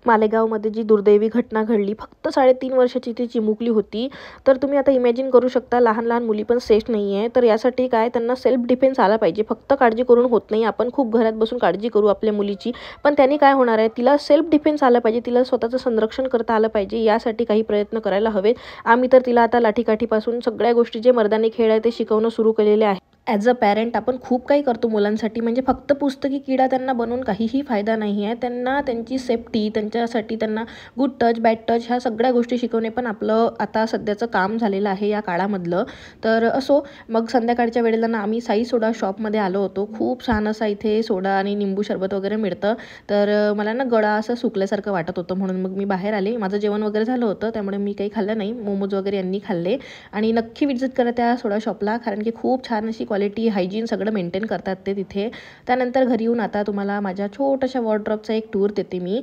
मालेगावमध्ये जी दुर्दैवी घटना घडली, फक्त 3.5 वर्षाची ती चिमुकली होती. तर तुम्ही आता इमॅजिन करू शकता, लहान लहान मुली पण सेफ नाही आहे. तर यासाठी काय, त्यांना सेल्फ डिफेन्स आला पाहिजे. फक्त काळजी करून होत नाही. आपण खूप घरात बसून काळजी करू आपल्या मुलीची, पण त्यांनी काय होणार आहे, तिला सेल्फ डिफेन्स आला पाहिजे, तिला स्वतःचं संरक्षण करता आलं पाहिजे. यासाठी काही प्रयत्न करायला हवेत. आम्ही तर तिला आता लाठीकाठीपासून सगळ्या गोष्टी, जे मर्दानी खेळ आहे ते शिकवणं सुरू केलेले आहे. ॲज अ पॅरेंट आपण खूप काही करतो मुलांसाठी. म्हणजे फक्त पुस्तकी किडा त्यांना बनवून काहीही फायदा नाही आहे. त्यांना त्यांची सेफ्टी, त्यांच्यासाठी त्यांना गुड टच, बॅड टच ह्या सगळ्या गोष्टी शिकवणे पण आपलं आता सध्याचं काम झालेलं आहे या काळामधलं. तर असो, मग संध्याकाळच्या वेळेला ना आम्ही साई सोडा शॉपमध्ये आलो होतो. खूप छान असा इथे सोडा आणि निंबू सरबत वगैरे मिळतं. तर मला ना गळा असं सुकल्यासारखं वाटत होतं, म्हणून मग मी बाहेर आले. माझं जेवण वगैरे झालं होतं, त्यामुळे मी काही खाल्लं नाही. मोमोज वगैरे यांनी खाल्ले. आणि नक्की विजिट करा त्या सोडा शॉपला, कारण की खूप छान अशी क्वालिटी, हायजीन सगळं मेंटेन करतात ते तिथे. त्यानंतर घरी येऊन आता तुम्हाला माझ्या छोट्याशा वॉर्डरोबचा एक टूर देते मी,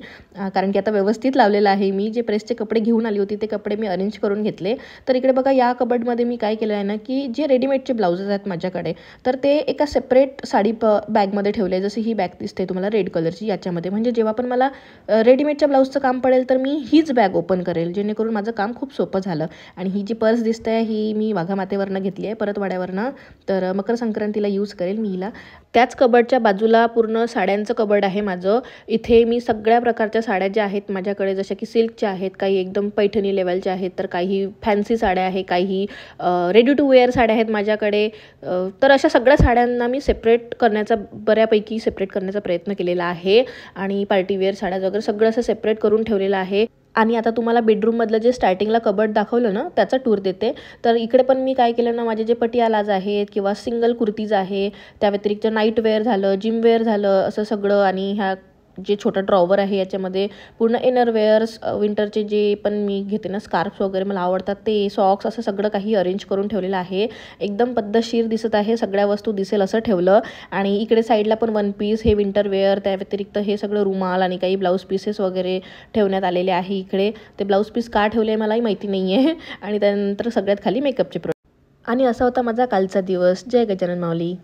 कारण की आता व्यवस्थित लावलेलं आहे. मी जे प्रेसचे कपडे घेऊन आली होती ते कपडे मी अरेंज करून घेतले. तर इकडे बघा, या कबडमध्ये मी काय केलं आहे ना, की जे रेडीमेडचे ब्लाउजेस आहेत माझ्याकडे, तर ते एका सेपरेट साडी बॅगमध्ये ठेवले. जशी ही बॅग दिसते तुम्हाला रेड कलरची, याच्यामध्ये. म्हणजे जेव्हा पण मला रेडीमेडच्या ब्लाऊजचं काम पडेल तर मी हीच बॅग ओपन करेल, जेणेकरून माझं काम खूप सोपं झालं. आणि ही जी पर्स दिसते ही मी वाघामातेवरनं घेतली आहे, परतवाड्यावरनं. तर मकर संक्रांतीला यूज करेल मी हिला. त्याच कबडच्या बाजूला पूर्ण साड्यांचं कबड आहे माझं. इथे मी सगळ्या प्रकारच्या साड्या ज्या आहेत माझ्याकडे, जशा की सिल्कच्या आहेत, काही एकदम पैठणी लेवलच्या आहेत, तर काही फॅन्सी साड्या आहे, काही रेडी टू वेअर साड्या आहेत माझ्याकडे. तर अशा सगळ्या साड्यांना मी बऱ्यापैकी सेपरेट करण्याचा प्रयत्न केलेला आहे. आणि पार्टीवेअर साड्या वगैरे सगळं असं सेपरेट करून ठेवलेलं आहे. आणि आता तुम्हाला बेडरूममधलं जे स्टार्टिंगला कबड दाखवलं ना, त्याचा टूर देते. तर इकडे पण मी काय केलं ना, माझे जे पटियालाज आहेत किंवा सिंगल कुर्तीज आहे, त्या व्यतिरिक्त नाईटवेअर झालं, जिमवेअर झालं, असं सगळं. आणि ह्या जे छोटा ड्रॉवर आहे याच्यामध्ये पूर्ण इनरवेअर्स, विंटरचे जे पण मी घेते ना, स्कार्फ्स वगैरे मला आवडतात ते, सॉक्स, असं सगळं काही अरेंज करून ठेवलेलं आहे. एकदम पद्धतशीर दिसत आहे, सगळ्या वस्तू दिसेल असं ठेवलं. आणि इकडे साईडला पण वन पीस, हे विंटरवेअर, त्या व्यतिरिक्त हे सगळं रुमाल आणि काही ब्लाऊज पीसेस वगैरे ठेवण्यात आलेले आहे इकडे. ते ब्लाऊज पीस का ठेवले मलाही माहिती नाही आहे. आणि त्यानंतर सगळ्यात खाली मेकअपचे प्रोडक्ट. आणि असा होता माझा कालचा दिवस. जय गजानन माऊली.